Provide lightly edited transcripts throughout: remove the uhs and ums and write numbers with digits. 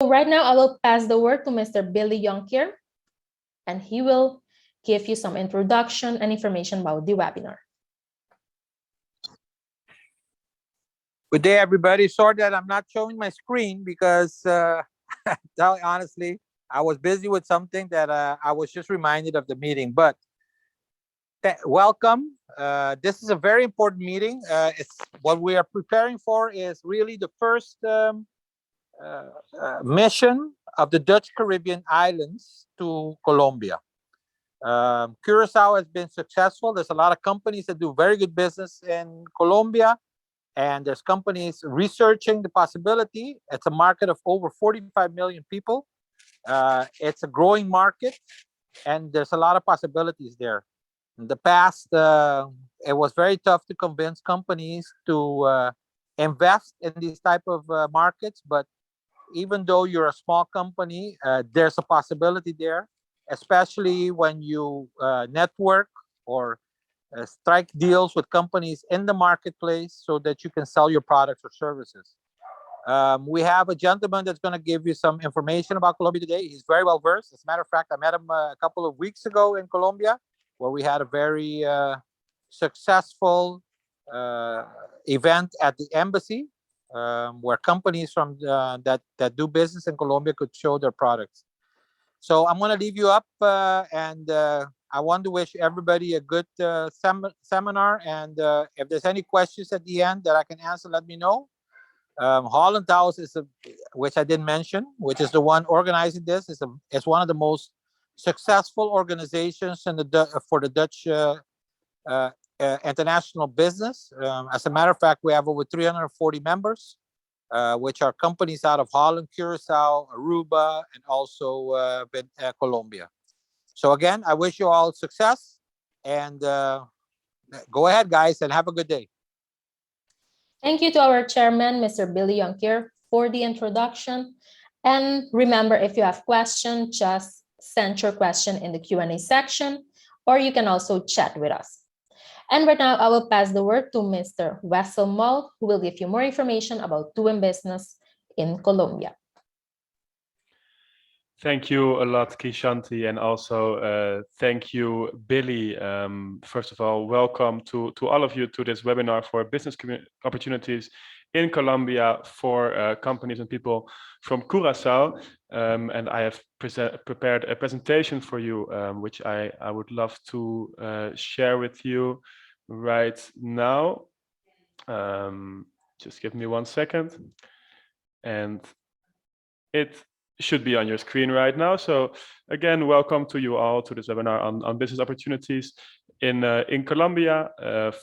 Right now, I will pass the word to Mr. 𝗵𝗂𝗀𝗃𝗀, and he will give you some introduction and information about the webinar. Good day, everybody. Sorry that I'm not showing my screen because, honestly, I was busy with something that I was just reminded of the meeting. But welcome. This is a very important meeting. It's what we are preparing for is really the first mission of the Dutch Caribbean islands to Colombia. Curacao has been successful. There's a lot of companies that do very good business in Colombia, and there's companies researching the possibility. It's a market of over 45 million people. It's a growing market, and there's a lot of possibilities there. In the past, it was very tough to convince companies to invest in these type of markets, but even though you're a small company, there's a possibility there, especially when you network or strike deals with companies in the marketplace so that you can sell your products or services. We have a gentleman that's going to give you some information about Colombia today. He's very well versed. As a matter of fact, I met him a couple of weeks ago in Colombia, where we had a very successful event at the embassy, where companies from that do business in Colombia could show their products. So I'm going to leave you up, and I want to wish everybody a good seminar. And if there's any questions at the end that I can answer, let me know. Holland House is which I didn't mention, which is the one organizing this. It's one of the most successful organizations in for the Dutch international business. As a matter of fact, we have over 340 members, which are companies out of Holland, Curacao, Aruba, and also Colombia. So again, I wish you all success, and go ahead, guys, and have a good day. Thank you to our chairman, Mr. 𝗵𝗂𝗀𝗃𝗀, for the introduction. And remember, if you have questions, just send your question in the Q&A section, or you can also chat with us. And right now, I will pass the word to Mr. 𝗂𝗁𝗂𝗪, who will give you more information about doing business in Colombia. Thank you a lot, 𝗂𝗶𝗁𝗃, and also thank you, Billy. First of all, welcome to all of you to this webinar for business opportunities in Colombia for companies and people from Curacao. And I have prepared a presentation for you, which I would love to share with you right now. Just give me 1 second. And it should be on your screen right now. So again, welcome to you all to this webinar on business opportunities in Colombia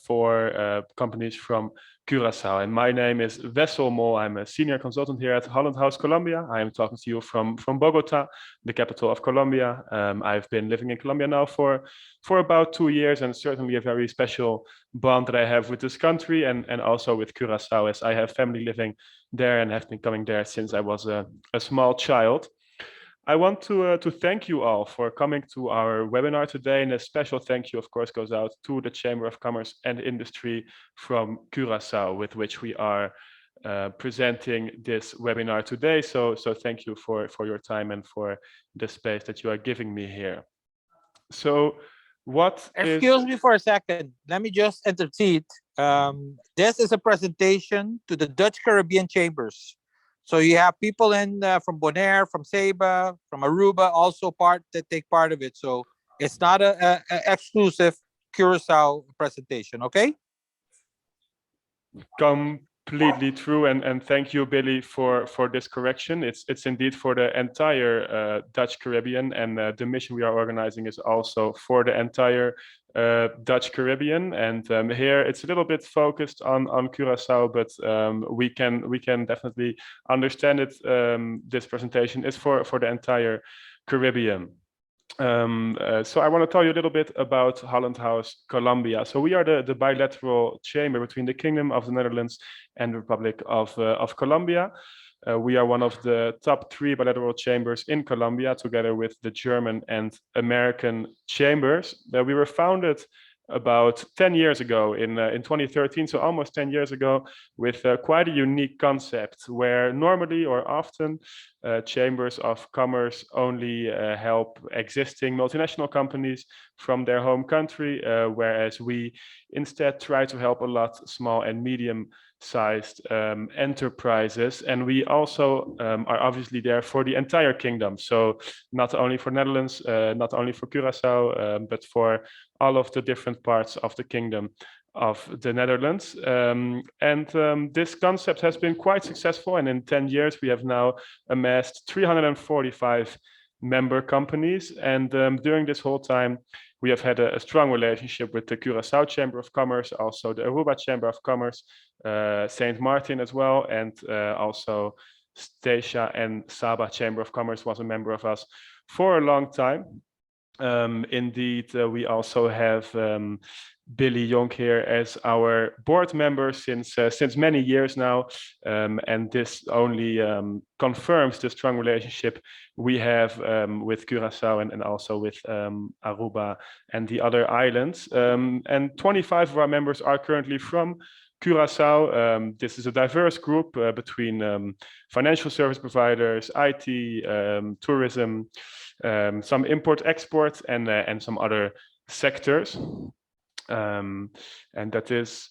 for companies from Curacao. And my name is 𝗂𝗁𝗪𝗪. I'm a senior consultant here at Holland House Colombia. I am talking to you from Bogota, the capital of Colombia. I've been living in Colombia now for about 2 years, and certainly a very special bond that I have with this country and also with Curacao, as I have family living there and have been coming there since I was a small child. I want to thank you all for coming to our webinar today, and a special thank you, of course, goes out to the Chamber of Commerce and Industry from Curacao, with which we are presenting this webinar today. So thank you for your time and for the space that you are giving me here. So Excuse me for a second. Let me just intercede. This is a presentation to the Dutch Caribbean Chambers. So you have people in from Bonaire, from 𝗂𝗶𝗁𝗀, from Aruba, also take part of it. So it's not a exclusive Curacao presentation, okay? Completely true, and thank you, Billy, for this correction. It's indeed for the entire Dutch Caribbean, and the mission we are organizing is also for the entire Dutch Caribbean. And here it's a little bit focused on Curacao, but we can definitely understand it. This presentation is for the entire Caribbean. So I want to tell you a little bit about Holland House Colombia. So we are the bilateral chamber between the Kingdom of the Netherlands and the Republic of Colombia. We are one of the top 3 bilateral chambers in Colombia, together with the German and American chambers. We were founded about 10 years ago in 2013, so almost 10 years ago, with quite a unique concept, where normally or often chambers of commerce only help existing multinational companies from their home country, whereas we instead try to help a lot small and medium-sized enterprises. And we also are obviously there for the entire kingdom. So not only for Netherlands, not only for Curacao, but for all of the different parts of the kingdom of the Netherlands. This concept has been quite successful, and in 10 years we have now amassed 345 member companies, and during this whole time we have had a strong relationship with the Curacao Chamber of Commerce, also the Aruba Chamber of Commerce, St. Martin as well, and also 𝗖ście and 𝗂𝗶𝗁 Chamber of Commerce was a member of us for a long time. Indeed, we also have Billy Jonk here as our board member since many years now, and this only confirms the strong relationship we have with Curacao and also with Aruba and the other islands. And 25 of our members are currently from Curacao. This is a diverse group between financial service providers, IT, tourism, some import-export, and some other sectors. And that is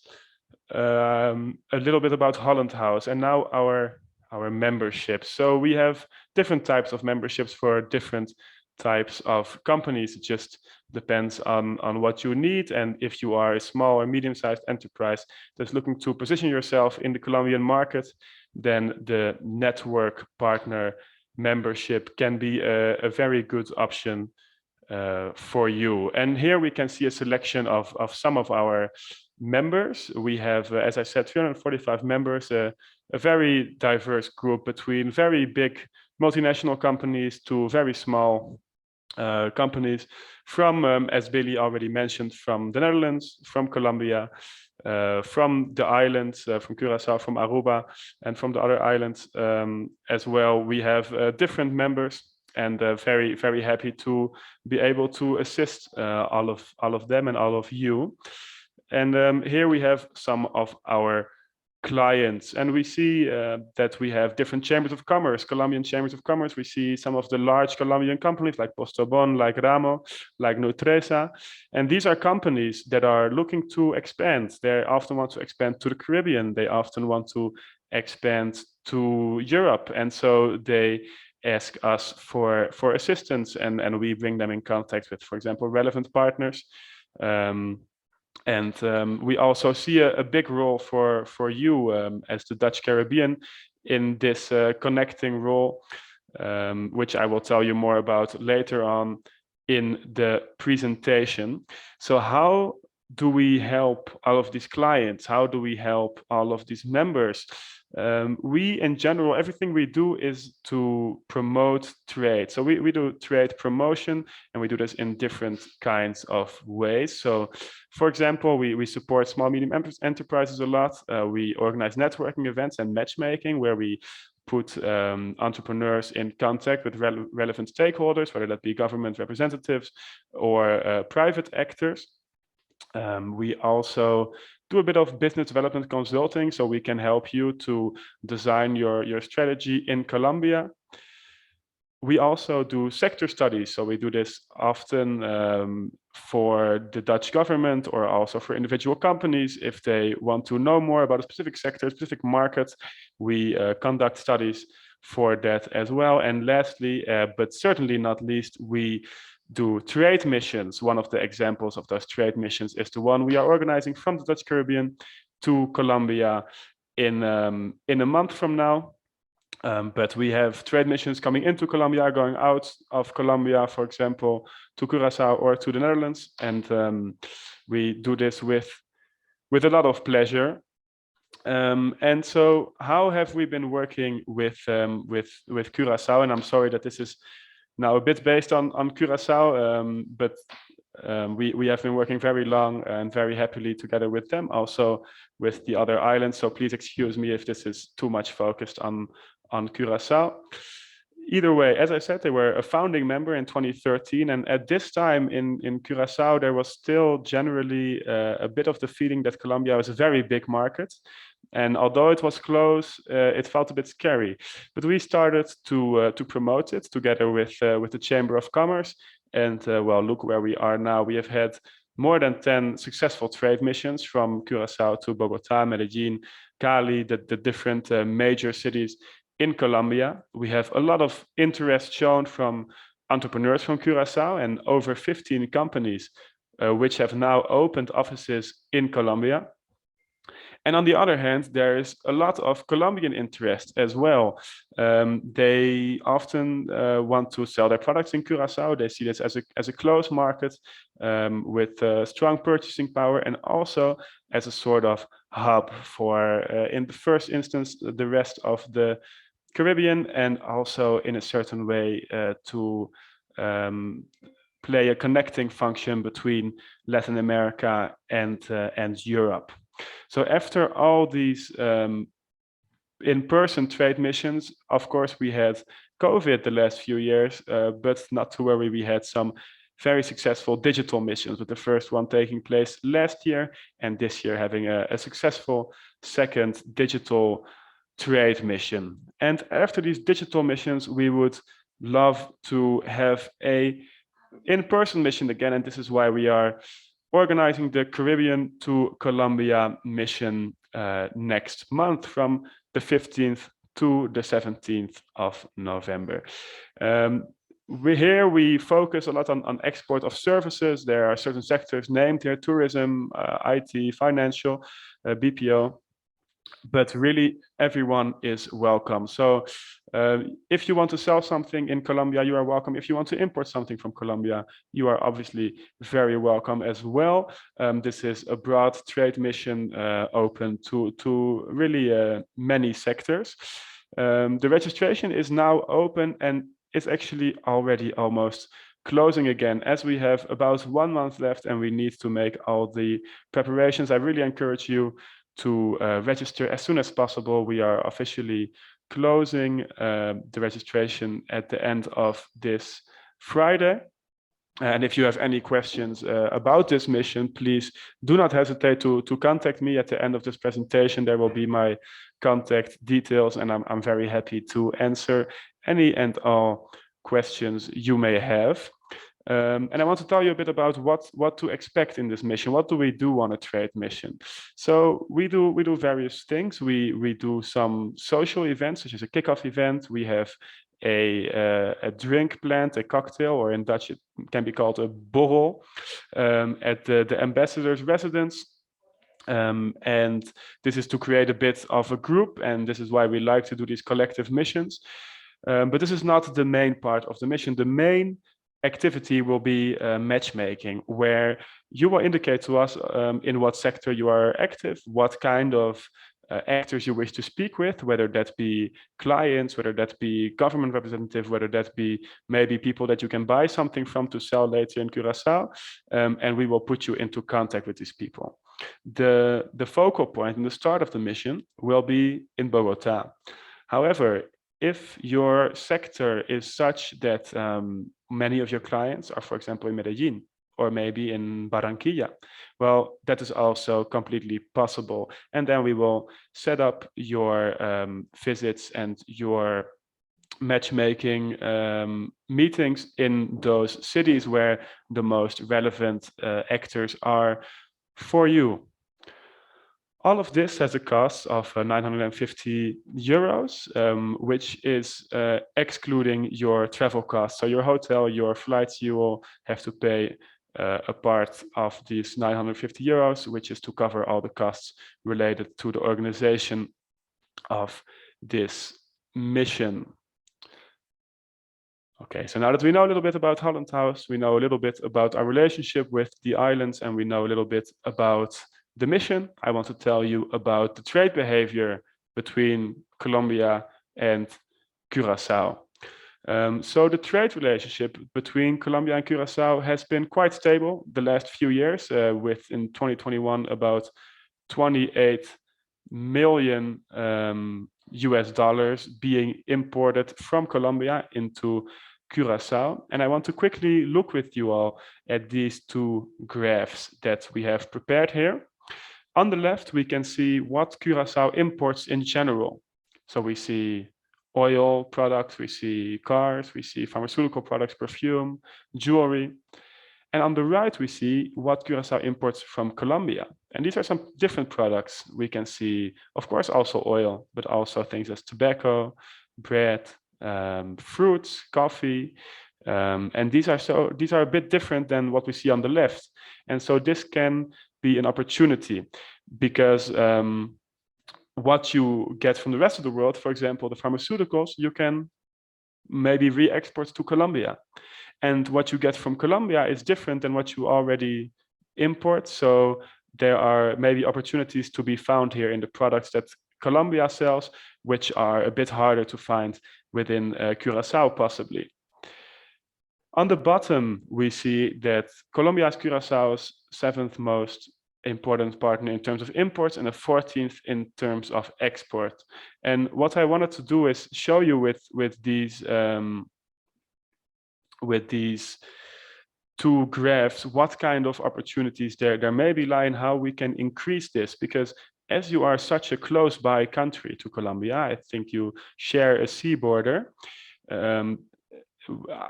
a little bit about Holland House. And now our membership. So we have different types of memberships for different types of companies. It just depends on what you need, and if you are a small or medium-sized enterprise that's looking to position yourself in the Colombian market, then the network partner membership can be a very good option for you. And here we can see a selection of some of our members. We have, as I said, 345 members, a very diverse group between very big multinational companies to very small companies from, as Billy already mentioned, from the Netherlands, from Colombia, from the islands, from Curacao, from Aruba, and from the other islands as well. We have different members, and very, very happy to be able to assist all of them and all of you. And here we have some of our clients, and we see that we have different chambers of commerce, Colombian chambers of commerce. We see some of the large Colombian companies like Postobon, like Ramo, like Nutresa, and these are companies that are looking to expand. They often want to expand to the Caribbean. They often want to expand to Europe, and so they ask us for assistance, and we bring them in contact with, for example, relevant partners. And we also see a big role for you as the Dutch Caribbean in this connecting role, which I will tell you more about later on in the presentation. So how do we help all of these clients? How do we help all of these members? We, in general, everything we do is to promote trade. So we do trade promotion, and we do this in different kinds of ways. So, for example, we support small, medium enterprises a lot. We organize networking events and matchmaking, where we put entrepreneurs in contact with relevant stakeholders, whether that be government representatives or private actors. We also do a bit of business development consulting, so we can help you to design your strategy in Colombia. We also do sector studies, so we do this often for the Dutch government, or also for individual companies. If they want to know more about a specific sector, specific market, we conduct studies for that as well. And lastly, but certainly not least, we do trade missions. One of the examples of those trade missions is the one we are organizing from the Dutch Caribbean to Colombia in a month from now. But we have trade missions coming into Colombia, going out of Colombia, for example, to Curacao or to the Netherlands. And we do this with a lot of pleasure. And so how have we been working with Curacao? And I'm sorry that this is now a bit based on Curacao, but we have been working very long and very happily together with them, also with the other islands. So please excuse me if this is too much focused on Curacao. Either way, as I said, they were a founding member in 2013, and at this time in Curacao, there was still generally a bit of the feeling that Colombia was a very big market, And although it was close, it felt a bit scary. But we started to promote it together with the Chamber of Commerce. And well, look where we are now. We have had more than 10 successful trade missions from Curacao to Bogota, Medellin, Cali, the different major cities in Colombia. We have a lot of interest shown from entrepreneurs from Curacao and over 15 companies which have now opened offices in Colombia. And on the other hand, there is a lot of Colombian interest as well. They often want to sell their products in Curacao. They see this as a closed market with strong purchasing power, and also as a sort of hub for, in the first instance, the rest of the Caribbean, and also in a certain way to play a connecting function between Latin America and Europe. So after all these in-person trade missions, of course, we had COVID the last few years, but not to worry, we had some very successful digital missions, with the first one taking place last year, and this year having a successful second digital trade mission. And after these digital missions, we would love to have a in-person mission again, and this is why we are organizing the Caribbean to Colombia mission next month from the 15th to the 17th of November. We focus a lot on export of services. There are certain sectors named here: tourism, IT, financial, BPO. But really, everyone is welcome. So if you want to sell something in Colombia, you are welcome. If you want to import something from Colombia, you are obviously very welcome as well. This is a broad trade mission open to really many sectors. The registration is now open, and it's actually already almost closing again, as we have about 1 month left and we need to make all the preparations. I really encourage you to register as soon as possible. We are officially closing the registration at the end of this Friday. And if you have any questions about this mission, please do not hesitate to contact me at the end of this presentation. There will be my contact details, and I'm very happy to answer any and all questions you may have. And I want to tell you a bit about what to expect in this mission. What do we do on a trade mission? So we do various things. We do some social events, such as a kickoff event. We have a drink planned, a cocktail, or in Dutch it can be called a borrel, at the ambassador's residence. And this is to create a bit of a group, and this is why we like to do these collective missions. But this is not the main part of the mission. The main activity will be matchmaking, where you will indicate to us in what sector you are active, what kind of actors you wish to speak with, whether that be clients, whether that be government representative, whether that be maybe people that you can buy something from to sell later in Curacao, and we will put you into contact with these people. The focal point in the start of the mission will be in Bogota. However, if your sector is such that many of your clients are, for example, in Medellin, or maybe in Barranquilla, well, that is also completely possible. And then we will set up your visits and your matchmaking meetings in those cities where the most relevant actors are for you. All of this has a cost of 950 euros, which is excluding your travel costs. So your hotel, your flights, you will have to pay a part of these 950 euros, which is to cover all the costs related to the organization of this mission. Okay, so now that we know a little bit about Holland House, we know a little bit about our relationship with the islands, and we know a little bit about the mission, I want to tell you about the trade behavior between Colombia and Curacao. So the trade relationship between Colombia and Curacao has been quite stable the last few years, with in 2021 about 28 million US dollars being imported from Colombia into Curacao. And I want to quickly look with you all at these two graphs that we have prepared here. On the left, we can see what Curacao imports in general. So we see oil products, we see cars, we see pharmaceutical products, perfume, jewelry. And on the right, we see what Curacao imports from Colombia. And these are some different products. We can see, of course, also oil, but also things as tobacco, bread, fruits, coffee. And these are a bit different than what we see on the left. And so this can be an opportunity because what you get from the rest of the world, for example, the pharmaceuticals, you can maybe re-export to Colombia. And what you get from Colombia is different than what you already import. So there are maybe opportunities to be found here in the products that Colombia sells, which are a bit harder to find within Curacao, possibly. On the bottom, we see that Colombia is Curacao's 7th most important partner in terms of imports and the 14th in terms of export. And what I wanted to do is show you with these two graphs what kind of opportunities there maybe lie and how we can increase this, because as you are such a close by country to Colombia, I think you share a sea border.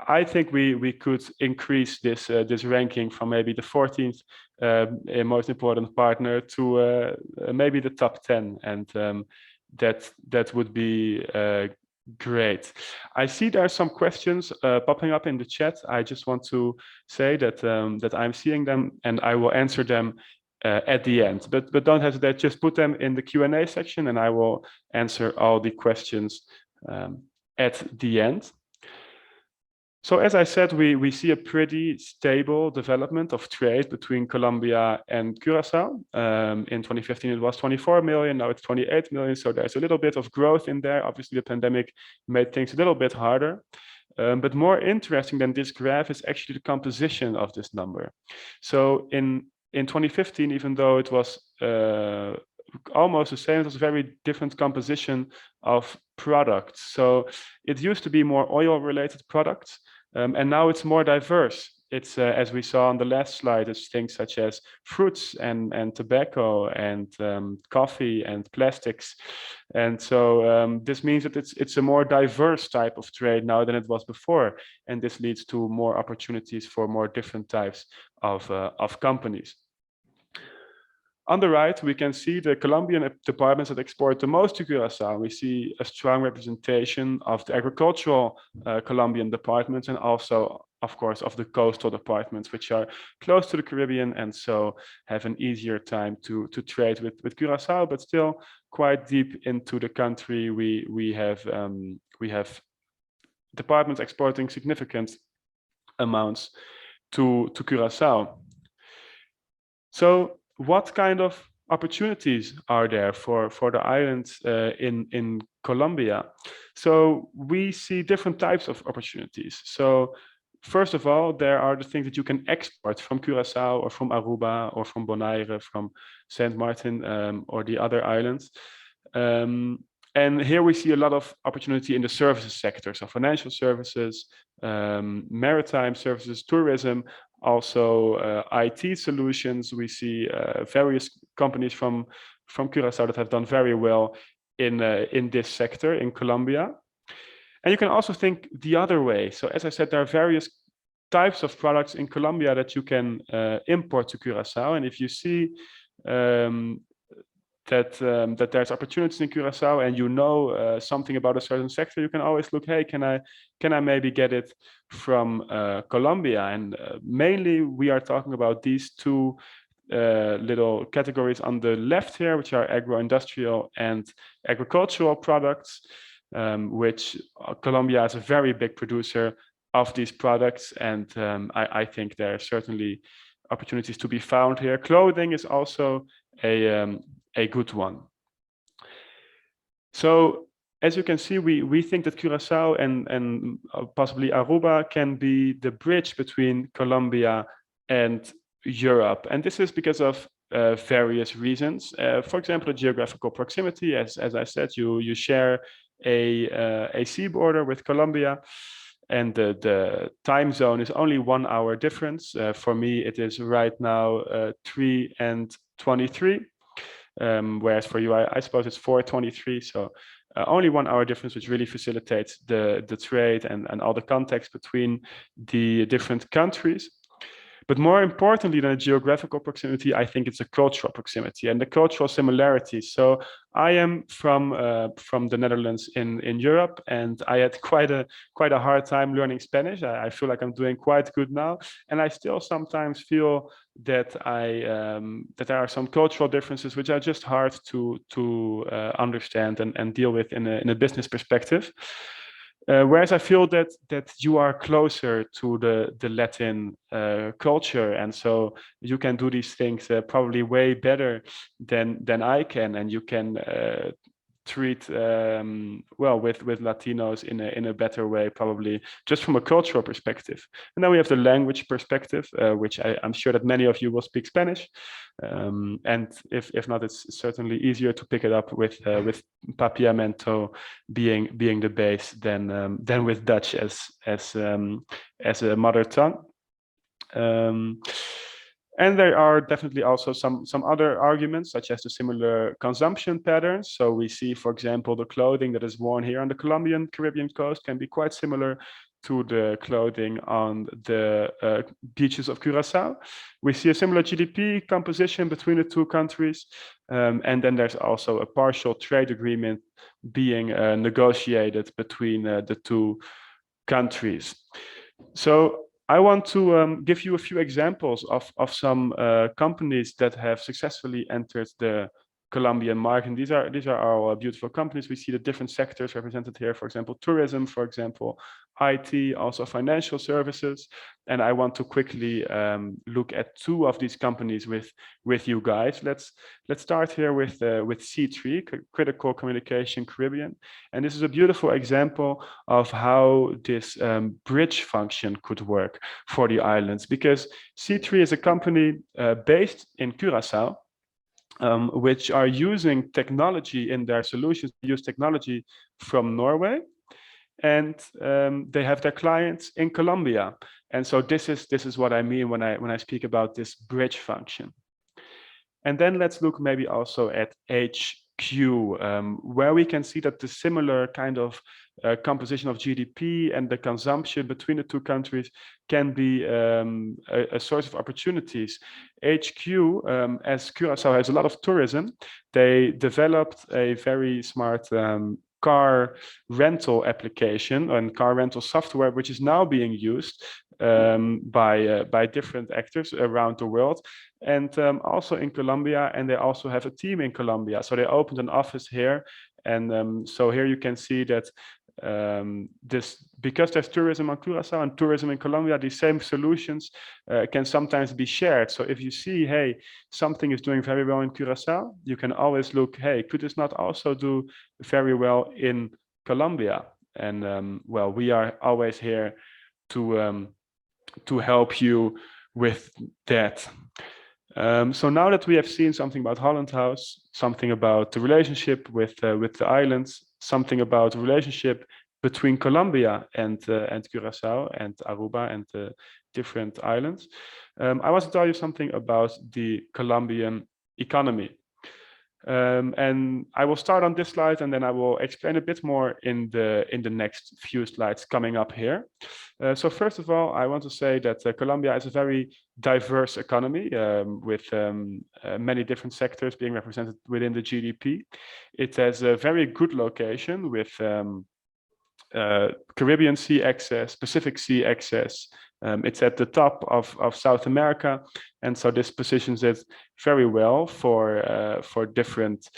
I think we could increase this ranking from maybe the 14th most important partner to maybe the top 10, and that would be great. I see there are some questions popping up in the chat. I just want to say that that I'm seeing them and I will answer them at the end. But don't hesitate, just put them in the Q&A section and I will answer all the questions at the end. So as I said, we see a pretty stable development of trade between Colombia and Curacao. In 2015, it was 24 million, now it's 28 million. So there's a little bit of growth in there. Obviously, the pandemic made things a little bit harder. But more interesting than this graph is actually the composition of this number. So in 2015, even though it was almost the same, it was a very different composition of products. So it used to be more oil-related products. And now it's more diverse. It's, as we saw on the last slide, it's things such as fruits and tobacco and coffee and plastics. And so this means that it's a more diverse type of trade now than it was before. And this leads to more opportunities for more different types of companies. On the right, we can see the Colombian departments that export the most to Curacao. We see a strong representation of the agricultural Colombian departments and also, of course, of the coastal departments, which are close to the Caribbean and so have an easier time to trade with Curacao, but still quite deep into the country. We have departments exporting significant amounts to Curacao. So what kind of opportunities are there for the islands in Colombia? So we see different types of opportunities. So first of all, there are the things that you can export from Curacao or from Aruba or from Bonaire, from Saint Martin or the other islands. And here we see a lot of opportunity in the services sector, so financial services, maritime services, tourism, also IT solutions. We see various companies from Curacao that have done very well in this sector in Colombia. And you can also think the other way. So as I said, there are various types of products in Colombia that you can import to Curacao. And if you see that there's opportunities in Curacao and you know something about a certain sector, you can always look, hey, can I maybe get it from Colombia? And mainly we are talking about these two little categories on the left here, which are agro-industrial and agricultural products, which Colombia is a very big producer of these products. And I think there are certainly opportunities to be found here. Clothing is also a good one. So as you can see, we think that Curacao and possibly Aruba can be the bridge between Colombia and Europe. And this is because of various reasons. For example, the geographical proximity. As I said, you share a sea border with Colombia, and the time zone is only 1 hour difference. For me, it is right now 3:23. whereas for you, I suppose it's 4:23. So only 1 hour difference, which really facilitates the trade and all the context between the different countries. But more importantly than a geographical proximity, I think it's a cultural proximity and the cultural similarities. So I am from the Netherlands in Europe, and I had quite a hard time learning Spanish. I feel like I'm doing quite good now, and I still sometimes feel that that there are some cultural differences which are just hard to understand and deal with in a business perspective. Whereas I feel that you are closer to the Latin culture, and so you can do these things probably way better than I can, and you can treat well with Latinos in a better way, probably just from a cultural perspective. And then we have the language perspective, which I'm sure that many of you will speak Spanish, and if not, it's certainly easier to pick it up with 𝗵𝗵𝗴 being the base than with Dutch as a mother tongue. And there are definitely also some other arguments, such as the similar consumption patterns. So we see, for example, the clothing that is worn here on the Colombian Caribbean coast can be quite similar to the clothing on the beaches of Curacao. We see a similar GDP composition between the two countries. And then there's also a partial trade agreement being negotiated between the two countries. So I want to give you a few examples of some companies that have successfully entered the Colombian market. And these are our beautiful companies. We see the different sectors represented here. For example, tourism, for example, IT, also financial services. And I want to quickly look at 2 of these companies with you guys. Let's start here with C3, Critical Communication Caribbean. And this is a beautiful example of how this bridge function could work for the islands, because C3 is a company based in Curacao, which are using technology in their solutions. They use technology from Norway, and they have their clients in Colombia. And so this is what I mean when I speak about this bridge function. And then let's look maybe also at HQ, where we can see that the similar kind of composition of GDP and the consumption between the two countries can be a source of opportunities. HQ, as Curacao has a lot of tourism, they developed a very smart car rental application and car rental software, which is now being used by different actors around the world, and also in Colombia. And they also have a team in Colombia, so they opened an office here. And so here you can see that because there's tourism on Curacao and tourism in Colombia, these same solutions can sometimes be shared. So if you see, hey, something is doing very well in Curacao, you can always look, hey, could this not also do very well in Colombia? And well, we are always here to help you with that. So now that we have seen something about Holland House, something about the relationship with the islands, something about the relationship between Colombia and Curacao and Aruba and the different islands, I want to tell you something about the Colombian economy. And I will start on this slide, and then I will explain a bit more in the next few slides coming up here. So first of all, I want to say that Colombia is a very diverse economy with many different sectors being represented within the GDP. It has a very good location with Caribbean Sea access, Pacific Sea access. It's at the top of South America, and so this positions it very well for different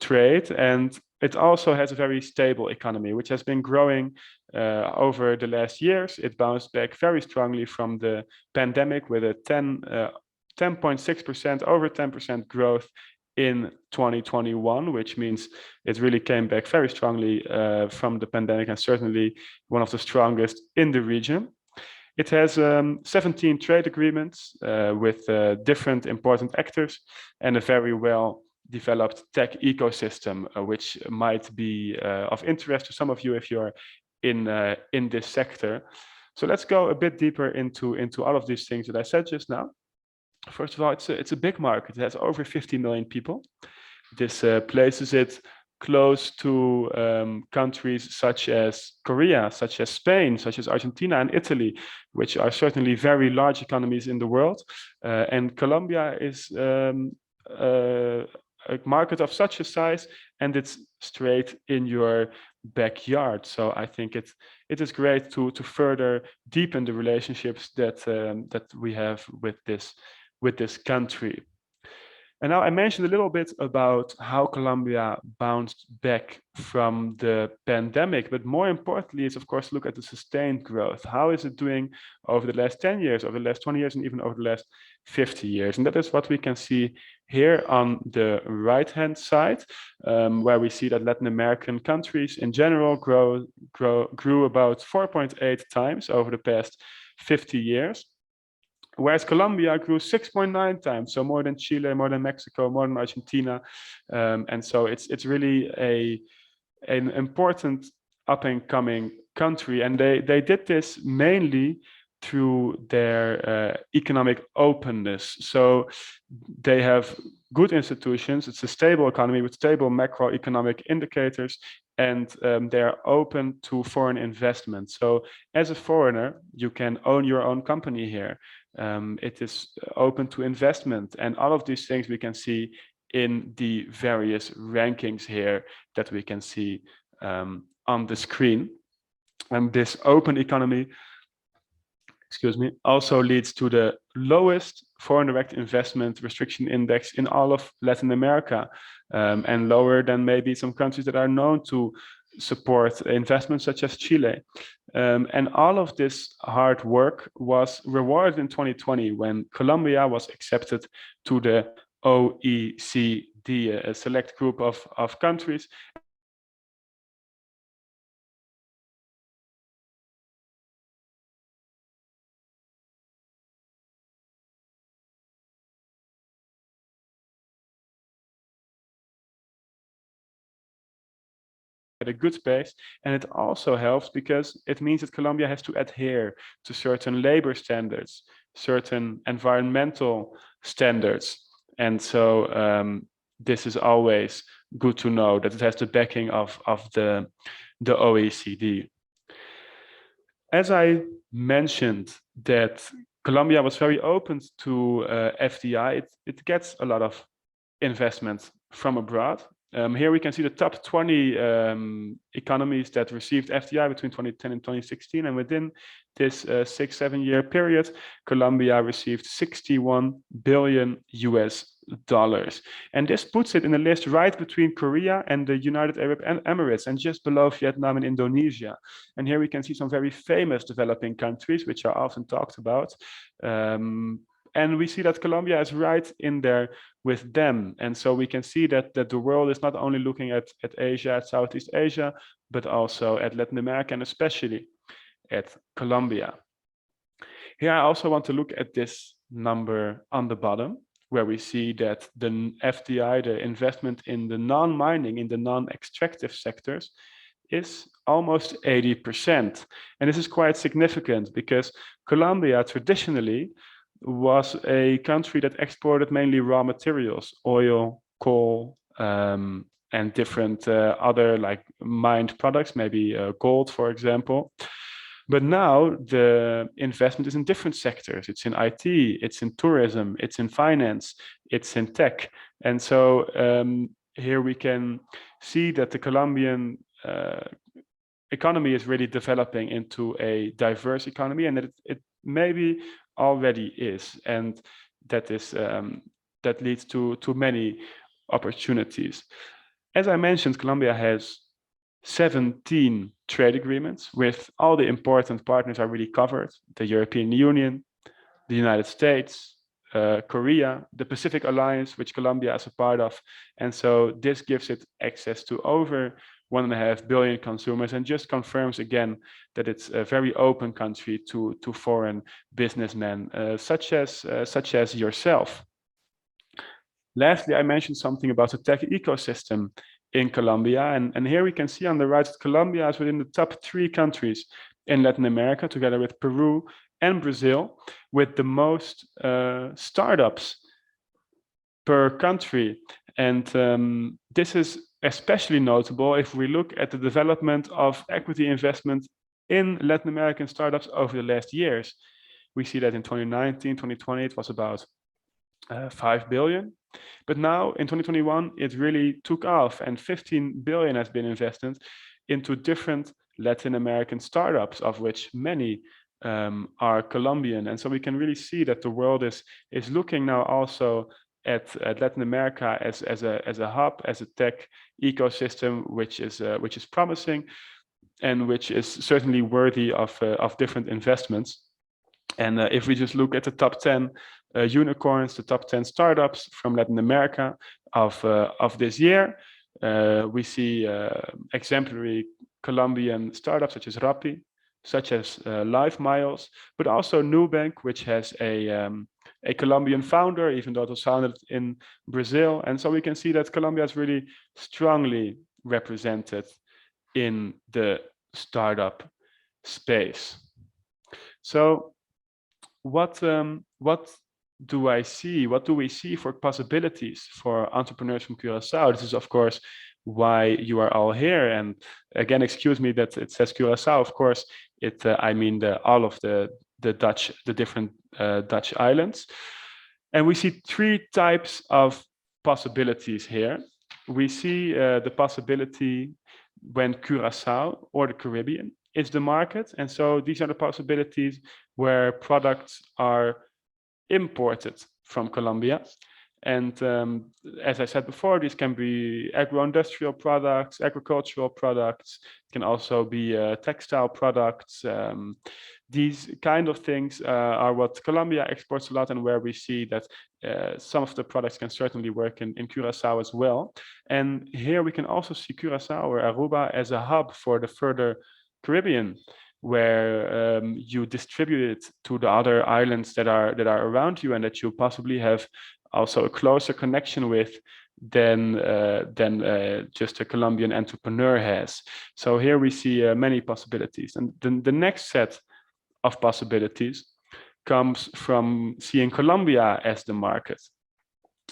trade. And it also has a very stable economy, which has been growing over the last years. It bounced back very strongly from the pandemic with a 10.6%, over 10% growth in 2021, which means it really came back very strongly from the pandemic, and certainly one of the strongest in the region. It has 17 trade agreements with different important actors and a very well developed tech ecosystem, which might be of interest to some of you if you're in this sector. So let's go a bit deeper into all of these things that I said just now. First of all, it's a big market. It has over 50 million people. This places it close to countries such as Korea, such as Spain, such as Argentina and Italy, which are certainly very large economies in the world. And Colombia is a market of such a size, and it's straight in your backyard. So I think it is great to further deepen the relationships that that we have with this country. And now I mentioned a little bit about how Colombia bounced back from the pandemic, but more importantly is, of course, look at the sustained growth. How is it doing over the last 10 years, over the last 20 years, and even over the last 50 years? And that is what we can see here on the right-hand side, where we see that Latin American countries in general grew about 4.8 times over the past 50 years. Whereas Colombia grew 6.9 times, so more than Chile, more than Mexico, more than Argentina, and so it's really an important up-and-coming country, and they did this mainly through their economic openness. So they have good institutions. It's a stable economy with stable macroeconomic indicators, and they are open to foreign investment. So as a foreigner, you can own your own company here. It is open to investment, and all of these things we can see in the various rankings here that we can see on the screen. And this open economy, also leads to the lowest foreign direct investment restriction index in all of Latin America, and lower than maybe some countries that are known to support investments such as Chile. And all of this hard work was rewarded in 2020 when Colombia was accepted to the OECD, a select group of countries. At a good pace, and it also helps because it means that Colombia has to adhere to certain labor standards, certain environmental standards, and so this is always good to know that it has the backing of the OECD. As I mentioned, that Colombia was very open to FDI. It gets a lot of investment from abroad. Here we can see the top 20 economies that received FDI between 2010 and 2016, and within this 6-7 year period, Colombia received $61 billion. And this puts it in a list right between Korea and the United Arab Emirates, and just below Vietnam and Indonesia. And here we can see some very famous developing countries, which are often talked about. And we see that Colombia is right in there with them. And so we can see that the world is not only looking at Asia, at Southeast Asia, but also at Latin America, and especially at Colombia. Here I also want to look at this number on the bottom, where we see that the FDI, the investment in the non-mining, in the non-extractive sectors, is almost 80%. And this is quite significant because Colombia traditionally was a country that exported mainly raw materials, oil, coal, and different other like mined products, maybe gold, for example. But now the investment is in different sectors. It's in IT, it's in tourism, it's in finance, it's in tech. And so here we can see that the Colombian economy is really developing into a diverse economy, and that it maybe already is, and that is that leads to many opportunities. As I mentioned, Colombia has 17 trade agreements with all the important partners are really covered: the European Union, the United States, Korea, the Pacific Alliance, which Colombia is a part of. And so this gives it access to over 1.5 billion consumers, and just confirms again that it's a very open country to foreign businessmen, such as yourself. Lastly, I mentioned something about the tech ecosystem in Colombia, and here we can see on the right that Colombia is within the top 3 countries in Latin America, together with Peru and Brazil, with the most startups per country. And this is especially notable if we look at the development of equity investment in Latin American startups over the last years. We see that in 2019, 2020, it was about 5 billion. But now in 2021, it really took off, and 15 billion has been invested into different Latin American startups, of which many are Colombian. And so we can really see that the world is looking now also at Latin America as a hub, as a tech ecosystem, which is promising and which is certainly worthy of different investments. And if we just look at the top 10 unicorns, the top 10 startups from Latin America of this year, we see exemplary Colombian startups such as Rappi, such as LifeMiles, but also Nubank, which has a Colombian founder, even though it was founded in Brazil. And so we can see that Colombia is really strongly represented in the startup space. So what do I see? What do we see for possibilities for entrepreneurs from Curacao? This is, of course, why you are all here. And again, excuse me that it says Curacao. Of course, I mean all of the different Dutch islands. And we see three types of possibilities here. We see the possibility when Curacao or the Caribbean is the market. And so these are the possibilities where products are imported from Colombia. And as I said before, these can be agro-industrial products, agricultural products. It can also be textile products. These kind of things are what Colombia exports a lot, and where we see that some of the products can certainly work in Curacao as well. And here we can also see Curacao or Aruba as a hub for the further Caribbean, where you distribute it to the other islands that are around you, and that you possibly have also a closer connection with than just a Colombian entrepreneur has. So here we see many possibilities. And the next set of possibilities comes from seeing Colombia as the market.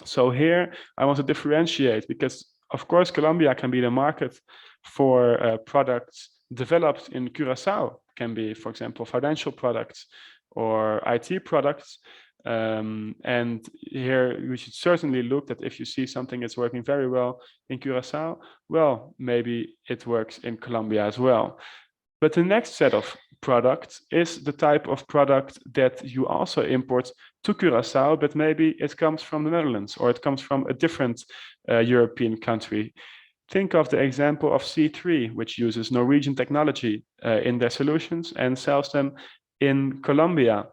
So here I want to differentiate, because of course Colombia can be the market for products developed in Curacao. Can be, for example, financial products or IT products. And here we should certainly look that if you see something that's working very well in Curacao, well, maybe it works in Colombia as well. But the next set of products is the type of product that you also import to Curacao, but maybe it comes from the Netherlands, or it comes from a different European country. Think of the example of C3, which uses Norwegian technology in their solutions and sells them in Colombia.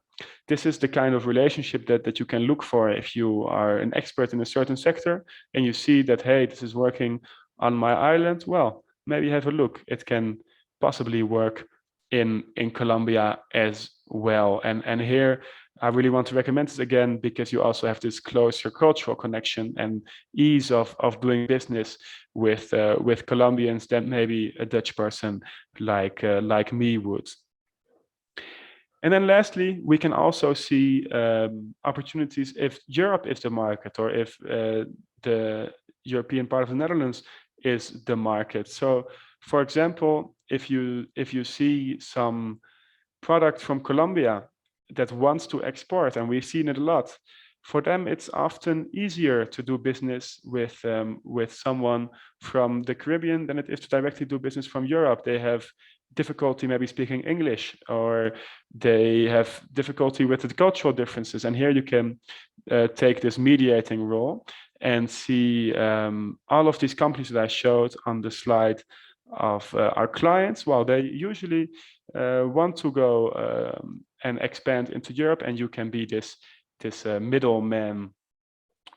This is the kind of relationship that you can look for if you are an expert in a certain sector and you see that, hey, this is working on my island. Well, maybe have a look. It can possibly work in Colombia as well. And here I really want to recommend this again, because you also have this closer cultural connection and ease of doing business with Colombians than maybe a Dutch person like me would. And then lastly, we can also see opportunities if Europe is the market, or if the European part of the Netherlands is the market. So, for example, if you see some product from Colombia that wants to export, and we've seen it a lot, for them it's often easier to do business with someone from the Caribbean than it is to directly do business from Europe. They have difficulty maybe speaking English, or they have difficulty with the cultural differences. And here you can take this mediating role and see all of these companies that I showed on the slide of our clients. Well, they usually want to go and expand into Europe, and you can be this middleman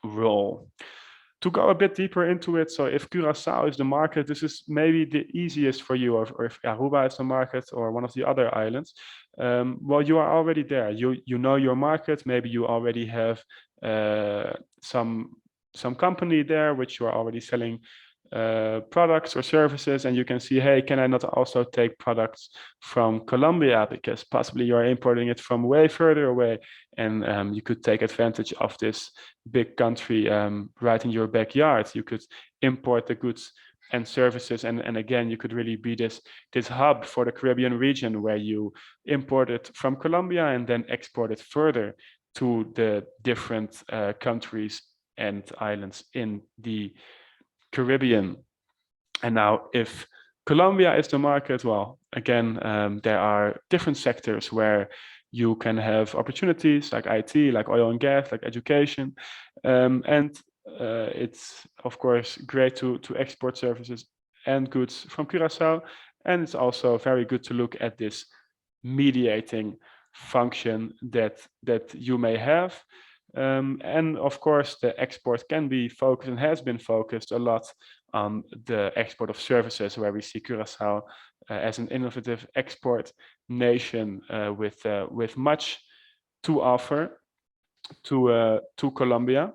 role. To go a bit deeper into it, so if Curacao is the market, this is maybe the easiest for you, or if Aruba is the market, or one of the other islands. Well, you are already there. You know your market. Maybe you already have some company there which you are already selling products or services, and you can see, hey, can I not also take products from Colombia, because possibly you're importing it from way further away, and you could take advantage of this big country right in your backyard. You could import the goods and services, and again, you could really be this hub for the Caribbean region, where you import it from Colombia and then export it further to the different countries and islands in the Caribbean. And now, if Colombia is the market, well, again, there are different sectors where you can have opportunities, like IT, like oil and gas, like education, and it's of course great to export services and goods from Curacao, and it's also very good to look at this mediating function that you may have. And of course, the export can be focused and has been focused a lot on the export of services, where we see Curacao as an innovative export nation with much to offer to Colombia.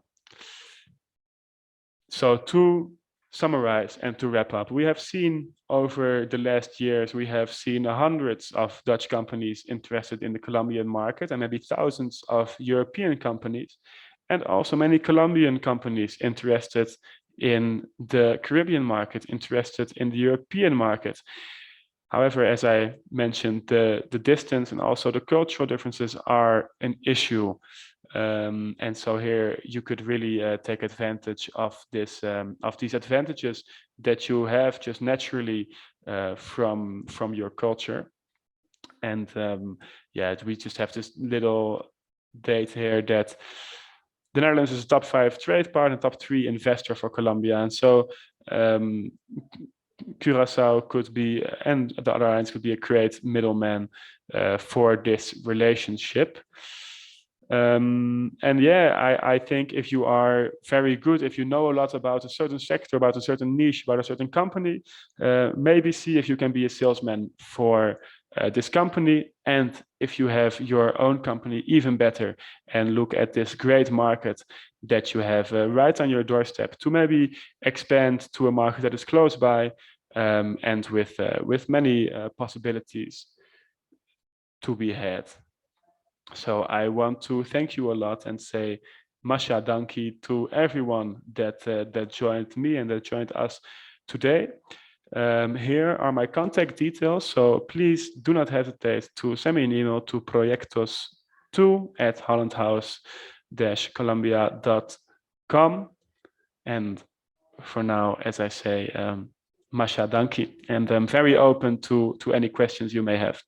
So to summarize and to wrap up, we have seen over the last years, we have seen hundreds of Dutch companies interested in the Colombian market, and maybe thousands of European companies, and also many Colombian companies interested in the Caribbean market, interested in the European market. However, as I mentioned, the distance and also the cultural differences are an issue. And so here you could really take advantage of this of these advantages that you have just naturally from your culture. And yeah, we just have this little date here that the Netherlands is a top 5 trade partner, top 3 investor for Colombia, and so Curacao could be, and the other islands could be, a great middleman for this relationship. And yeah, I think if you are very good, if you know a lot about a certain sector, about a certain niche, about a certain company, maybe see if you can be a salesman for this company. And if you have your own company, even better, and look at this great market that you have right on your doorstep to maybe expand to a market that is close by, and with many possibilities to be had. So I want to thank you a lot and say Masha Danki to everyone that joined me and that joined us today. Here are my contact details, so please do not hesitate to send me an email to projectos2@hollandhouse-colombia.com. And for now, as I say, Masha Danki, and I'm very open to any questions you may have.